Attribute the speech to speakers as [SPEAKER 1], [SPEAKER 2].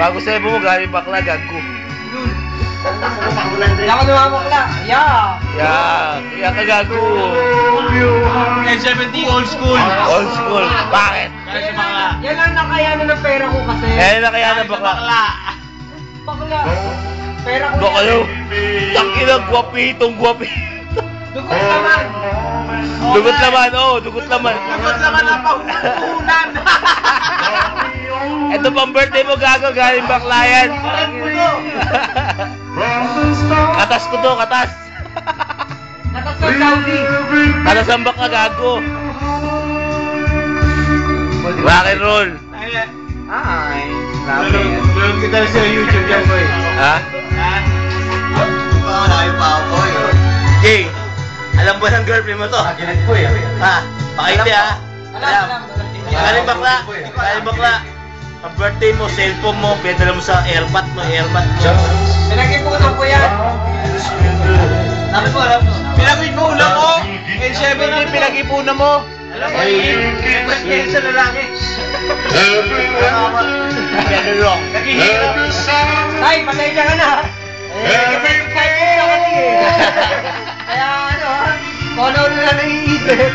[SPEAKER 1] Bago sa'yo mo, galing bakla, gago.
[SPEAKER 2] Hindi ako namamukla. Yeah.
[SPEAKER 1] Yeah, ka gago.
[SPEAKER 3] N70 old school.
[SPEAKER 1] Old school. Bakit?
[SPEAKER 3] Kasi bakla.
[SPEAKER 2] Yan ang nakayanan ng pera ko kasi.
[SPEAKER 1] Kaya na kaya na bakla.
[SPEAKER 2] Bakla. Pera ko
[SPEAKER 1] Baka
[SPEAKER 2] yan.
[SPEAKER 1] yun. Takinang guwapitong guwapito.
[SPEAKER 2] Dugot naman.
[SPEAKER 1] Dugot laman, dugot laman.
[SPEAKER 3] Dapat naman ang pangkukunan.
[SPEAKER 1] Ito pang birthday mo, gago, galing bakla yan. Katas ko to, katas.
[SPEAKER 2] Natas ng Saudi.
[SPEAKER 1] Katas ang bakla, gago. Rock and roll.
[SPEAKER 2] Ay.
[SPEAKER 3] Meron kita na sa YouTube yan, boy.
[SPEAKER 1] Ha? Jay, alam mo ng girlfriend mo to? Ha? Pakiti ha? Alam. Galing bakla. Galing bakla. Ang birthday mo, cellphone mo, pinadala mo sa airmat mo.
[SPEAKER 2] Pinag-ipunan ko yan.
[SPEAKER 3] Alam mo. Pinag-ipunan mo. N70 pinag-ipunan mo. Alam mo, yung sa lalaki. Naghihirap.
[SPEAKER 2] Ay, patay ka na. Kahit ka kasi eh. Kaya ano, kung ano na naiisip.